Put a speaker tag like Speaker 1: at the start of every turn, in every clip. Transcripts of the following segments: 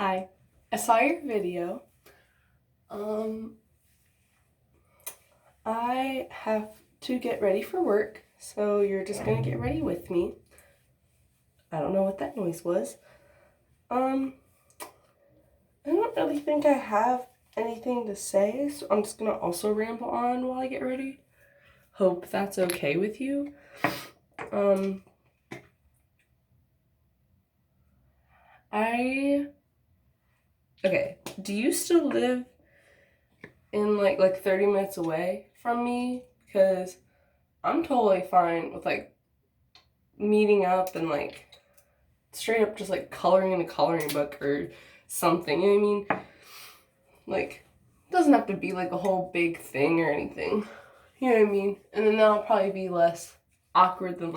Speaker 1: Hi, I saw your video. Um, I have to get ready for work, so you're just gonna get ready with me. I don't know what that noise was. Um, I don't really think I have anything to say, so I'm just gonna also ramble on while I get ready. Hope that's okay with you. Um, I okay. Do you still live in like 30 minutes away from me? Because I'm totally fine with meeting up and straight up just coloring in a coloring book or something. You know what I mean? Like, it doesn't have to be like a whole big thing or anything. You know what I mean? And then that'll probably be less awkward than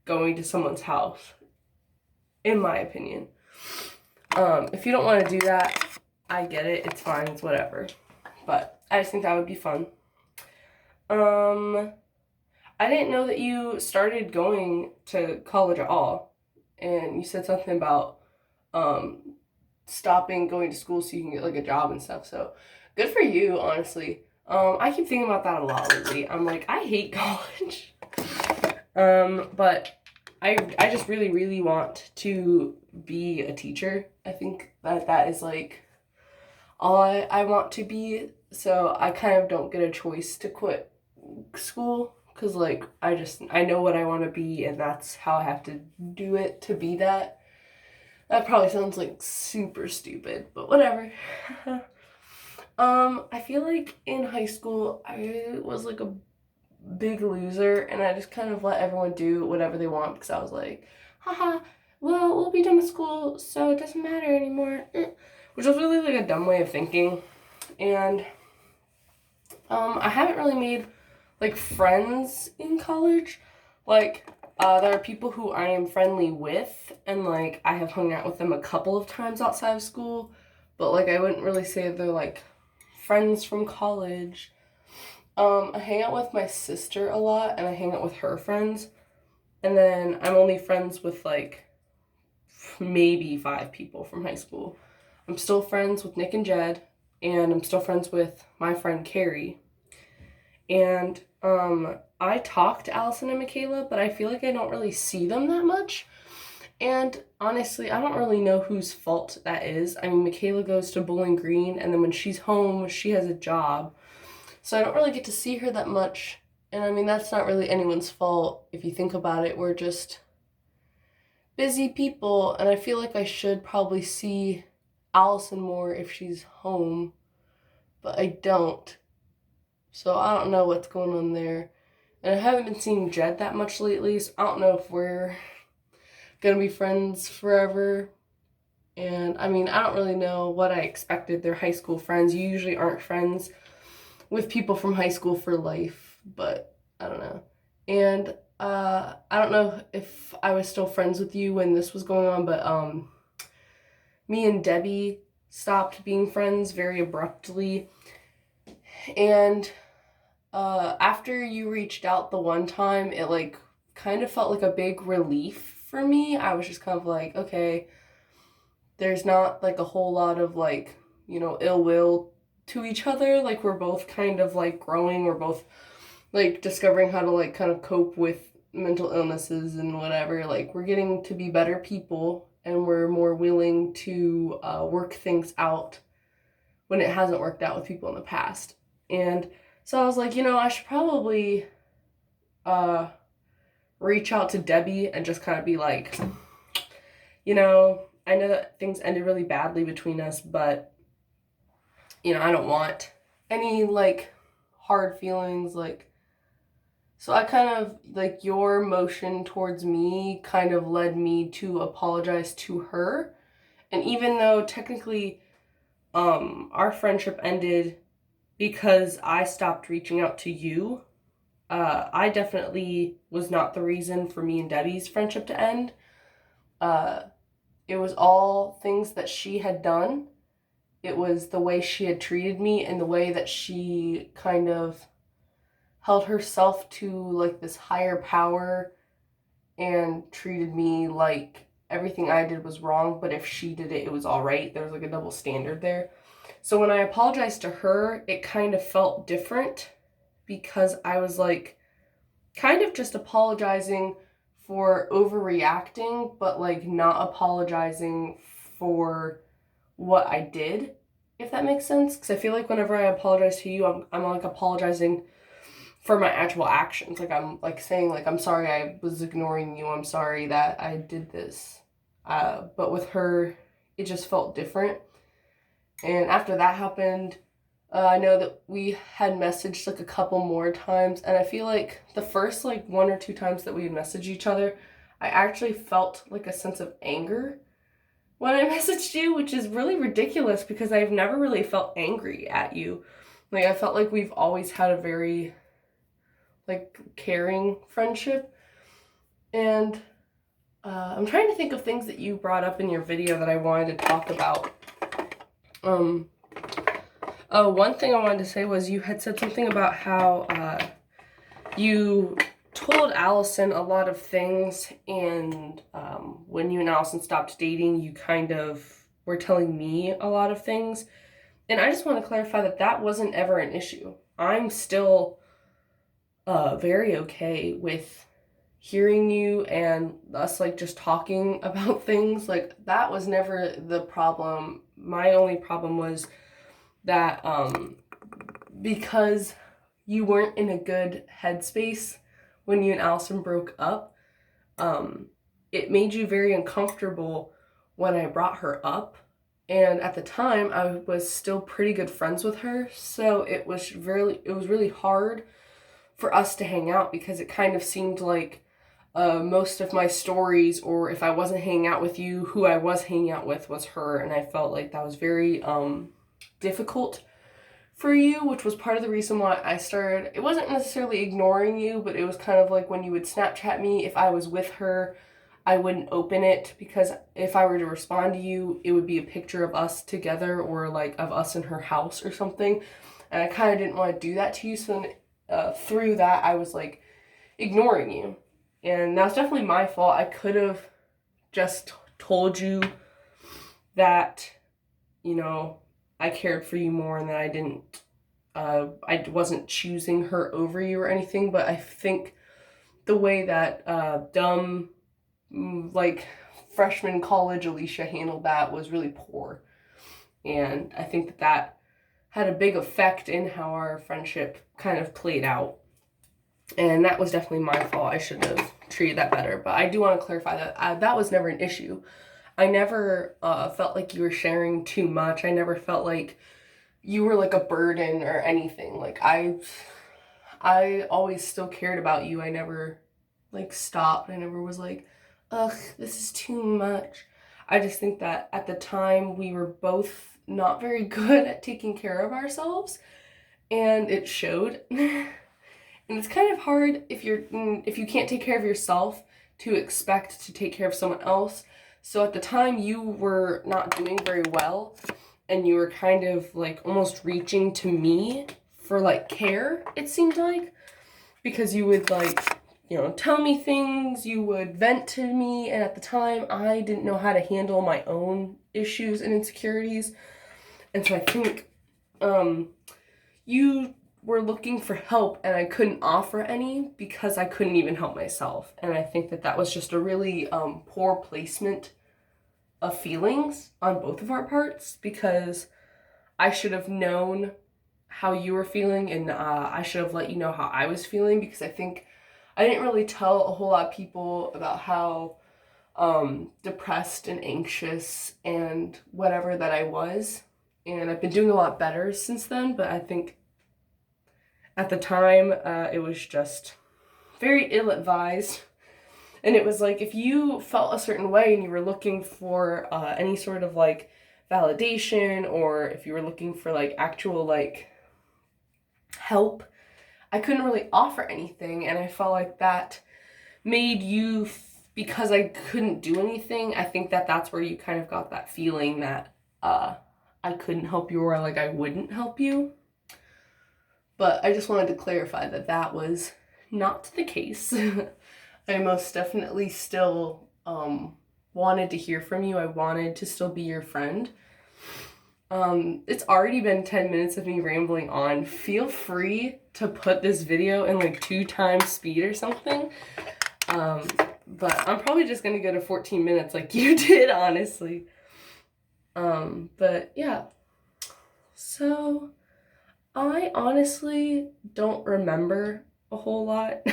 Speaker 1: going to someone's house, in my opinion. If you don't want to do that, I get it. It's fine. It's whatever. But I just think that would be fun. I didn't know that you started going to college at all. And you said something about um, stopping going to school so you can get a job and stuff. So good for you, honestly. I keep thinking about that a lot lately. I'm like, I hate college. But I just really, really want to be a teacher. I think that is all I want to be. So I kind of don't get a choice to quit school because I know what I want to be, and that's how I have to do it to be that. That probably sounds super stupid, but whatever. I feel like in high school I was a big loser, and I just kind of let everyone do whatever they want because I was like, haha, well, we'll be done with school, so it doesn't matter anymore. Which was really a dumb way of thinking. And I haven't really made friends in college. There are people who I am friendly with, and I have hung out with them a couple of times outside of school, but I wouldn't really say they're friends from college. I hang out with my sister a lot, and I hang out with her friends, and then I'm only friends with maybe 5 people from high school. I'm still friends with Nick and Jed, and I'm still friends with my friend Carrie. And I talk to Allison and Michaela, but I feel like I don't really see them that much. And honestly, I don't really know whose fault that is. I mean, Michaela goes to Bowling Green, and then when she's home, she has a job. So I don't really get to see her that much. And I mean, that's not really anyone's fault. If you think about it, we're just busy people. And I feel like I should probably see Allison more if she's home, but I don't. So I don't know what's going on there. And I haven't been seeing Jed that much lately, so I don't know if we're gonna be friends forever. And I mean, I don't really know what I expected. They're high school friends. You usually aren't friends with people from high school for life, but I don't know. And I don't know if I was still friends with you when this was going on, but me and Debbie stopped being friends very abruptly. And after you reached out the one time, it kind of felt like a big relief for me. I was just kind of like, okay, there's not a whole lot of ill will to each other. We're both kind of growing. We're both discovering how to kind of cope with mental illnesses and whatever. We're getting to be better people, and we're more willing to work things out when it hasn't worked out with people in the past. And so I was like, I should probably reach out to Debbie and just kind of be like, I know that things ended really badly between us, but, I don't want any hard feelings. So I kind of your motion towards me kind of led me to apologize to her. And even though technically our friendship ended because I stopped reaching out to you, I definitely was not the reason for me and Debbie's friendship to end. It was all things that she had done. It was the way she had treated me and the way that she kind of held herself to this higher power and treated me like everything I did was wrong, but if she did it, it was all right. There was like a double standard there. So when I apologized to her, it kind of felt different because I was like kind of just apologizing for overreacting, but like not apologizing for what I did, if that makes sense. Because I feel like whenever I apologize to you, I'm like apologizing for my actual actions. Like I'm like saying like, I'm sorry I was ignoring you. I'm sorry that I did this. But with her, it just felt different. And after that happened, I know that we had messaged like a couple more times, and I feel like the first like 1 or 2 times that we had messaged each other, I actually felt like a sense of anger when I messaged you, which is really ridiculous because I've never really felt angry at you. Like I felt like we've always had a very like caring friendship. And I'm trying to think of things that you brought up in your video that I wanted to talk about. One thing I wanted to say was you had said something about how you told Allison a lot of things, and when you and Allison stopped dating, you kind of were telling me a lot of things. And I just want to clarify that that wasn't ever an issue. I'm still very okay with hearing you and us like just talking about things. Like that was never the problem. My only problem was that because you weren't in a good headspace when you and Allison broke up, it made you very uncomfortable when I brought her up. And at the time, I was still pretty good friends with her, so it was really hard for us to hang out because it kind of seemed like most of my stories, or if I wasn't hanging out with you, who I was hanging out with was her, and I felt like that was very difficult for you, which was part of the reason why I started. It wasn't necessarily ignoring you, but it was kind of like when you would Snapchat me, if I was with her, I wouldn't open it because if I were to respond to you, it would be a picture of us together or like of us in her house or something. And I kind of didn't want to do that to you. So then through that, I was like ignoring you. And that's definitely my fault. I could have just told you that, you know, I cared for you more and that I wasn't choosing her over you or anything. But I think the way that dumb, like freshman college Alicia handled that was really poor. And I think that that had a big effect in how our friendship kind of played out. And that was definitely my fault. I should have treated that better. But I do want to clarify that that was never an issue. I never felt like you were sharing too much. I never felt like you were like a burden or anything. Like I always still cared about you. I never like stopped. I never was like, ugh, this is too much. I just think that at the time we were both not very good at taking care of ourselves, and it showed. And it's kind of hard if you can't take care of yourself to expect to take care of someone else. So at the time you were not doing very well, and you were kind of like almost reaching to me for like care, it seemed like, because you would like, you know, tell me things, you would vent to me, and at the time I didn't know how to handle my own issues and insecurities. And so I think you were looking for help and I couldn't offer any because I couldn't even help myself. And I think that that was just a really poor placement of feelings on both of our parts, because I should have known how you were feeling, and I should have let you know how I was feeling, because I think I didn't really tell a whole lot of people about how depressed and anxious and whatever that I was. And I've been doing a lot better since then, but I think at the time it was just very ill-advised. And it was like, if you felt a certain way and you were looking for any sort of like validation, or if you were looking for like actual like help, I couldn't really offer anything. And I felt like that made you, because I couldn't do anything, I think that that's where you kind of got that feeling that I couldn't help you, or like I wouldn't help you. But I just wanted to clarify that that was not the case. I most definitely still wanted to hear from you. I wanted to still be your friend. It's already been 10 minutes of me rambling on. Feel free to put this video in like 2 times speed or something. But I'm probably just gonna go to 14 minutes like you did, honestly. But yeah. So I honestly don't remember a whole lot.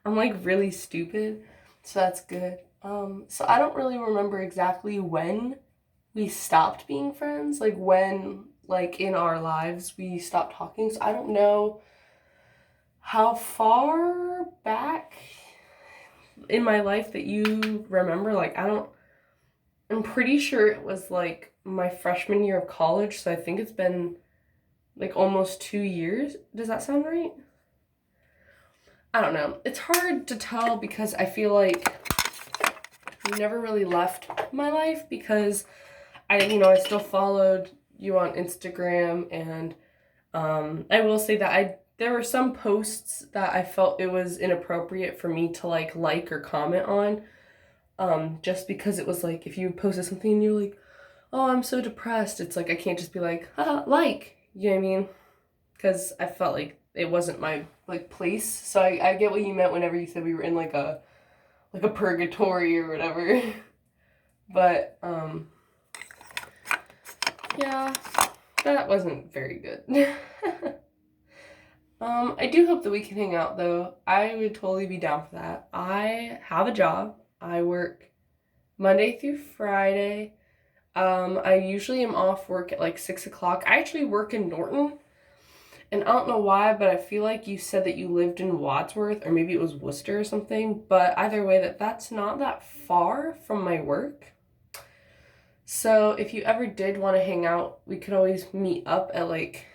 Speaker 1: I'm like really stupid, so that's good. So I don't really remember exactly when we stopped being friends, like when, like in our lives, we stopped talking. So I don't know how far back in my life that you remember. Like, I'm pretty sure it was like my freshman year of college. So I think it's been like almost 2 years. Does that sound right? I don't know. It's hard to tell because I feel like you never really left my life because I still followed you on Instagram, and I will say that there were some posts that I felt it was inappropriate for me to like or comment on, just because it was like if you posted something and you're like, oh, I'm so depressed, it's like I can't just be like, haha, like, you know what I mean? Because I felt like it wasn't my like place. So I get what you meant whenever you said we were in like a purgatory or whatever. But yeah, that wasn't very good. I do hope that we can hang out though. I would totally be down for that. I have a job. I work Monday through Friday. I usually am off work at like 6 o'clock. I actually work in Norton. And I don't know why, but I feel like you said that you lived in Wadsworth, or maybe it was Worcester or something. But either way, that's not that far from my work. So if you ever did want to hang out, we could always meet up at like,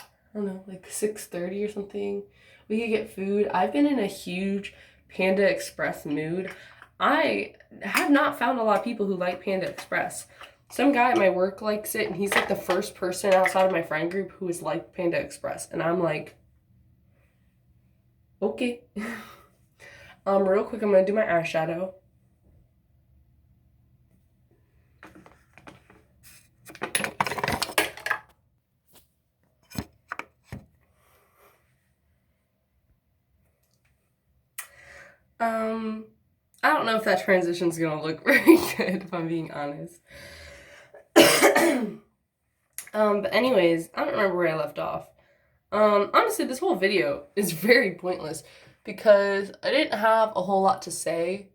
Speaker 1: I don't know, like 6:30 or something. We could get food. I've been in a huge Panda Express mood. I have not found a lot of people who like Panda Express. Some guy at my work likes it, and he's like the first person outside of my friend group who has liked Panda Express. And I'm like, okay. Real quick, I'm gonna do my eyeshadow. I don't know if that transition's gonna look very good, if I'm being honest. But anyways, I don't remember where I left off. Honestly, this whole video is very pointless because I didn't have a whole lot to say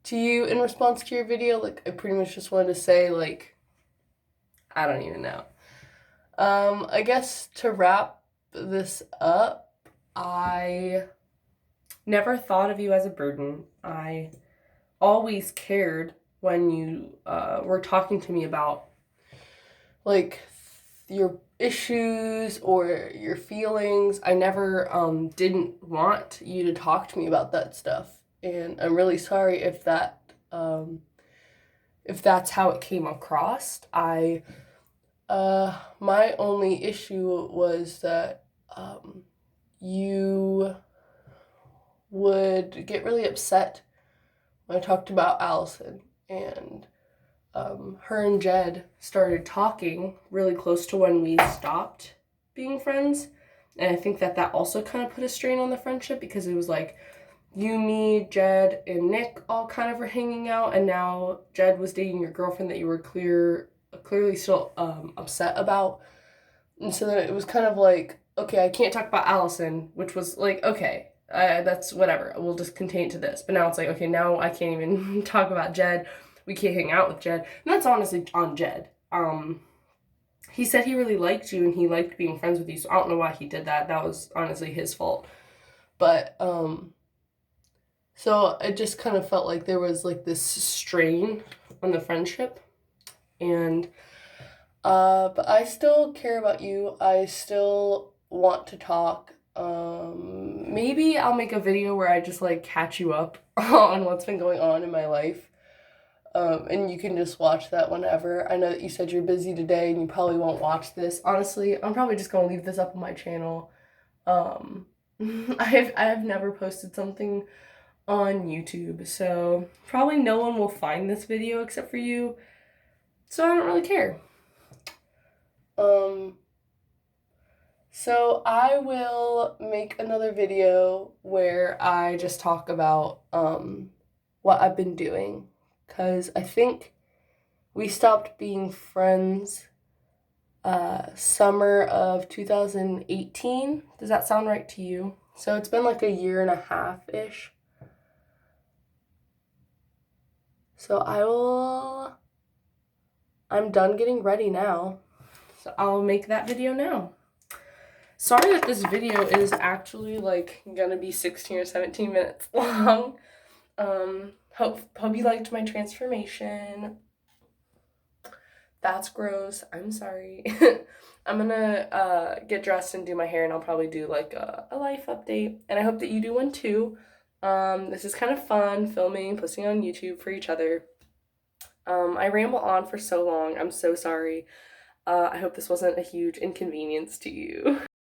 Speaker 1: to you in response to your video. Like, I pretty much just wanted to say, like, I don't even know. I guess to wrap this up, I never thought of you as a burden. I always cared when you were talking to me about like your issues or your feelings. I never didn't want you to talk to me about that stuff, and I'm really sorry if that's how it came across. My only issue was that you would get really upset when I talked about Allison, and her and Jed started talking really close to when we stopped being friends. And I think that also kind of put a strain on the friendship because it was like you, me, Jed, and Nick all kind of were hanging out, and now Jed was dating your girlfriend that you were clearly still upset about. And so then it was kind of like, okay, I can't talk about Allison, which was like, okay, that's whatever. We'll just contain it to this. But now it's like, okay, now I can't even talk about Jed. We can't hang out with Jed. And that's honestly on Jed. He said he really liked you and he liked being friends with you. So I don't know why he did that. That was honestly his fault. But, so it just kind of felt like there was like this strain on the friendship. And, but I still care about you. I still want to talk. Maybe I'll make a video where I just like catch you up on what's been going on in my life. And you can just watch that whenever. I know that you said you're busy today and you probably won't watch this. Honestly, I'm probably just gonna leave this up on my channel. I have never posted something on YouTube, so probably no one will find this video except for you, so I don't really care. So I will make another video where I just talk about what I've been doing, because I think we stopped being friends summer of 2018. Does that sound right to you? So it's been like a year and a half-ish. So I'm done getting ready now. So I'll make that video now. Sorry that this video is actually like gonna be 16 or 17 minutes long. Hope you liked my transformation. That's gross. I'm sorry. I'm gonna get dressed and do my hair, and I'll probably do like a life update. And I hope that you do one too. This is kind of fun, filming, posting on YouTube for each other. I ramble on for so long. I'm so sorry. I hope this wasn't a huge inconvenience to you.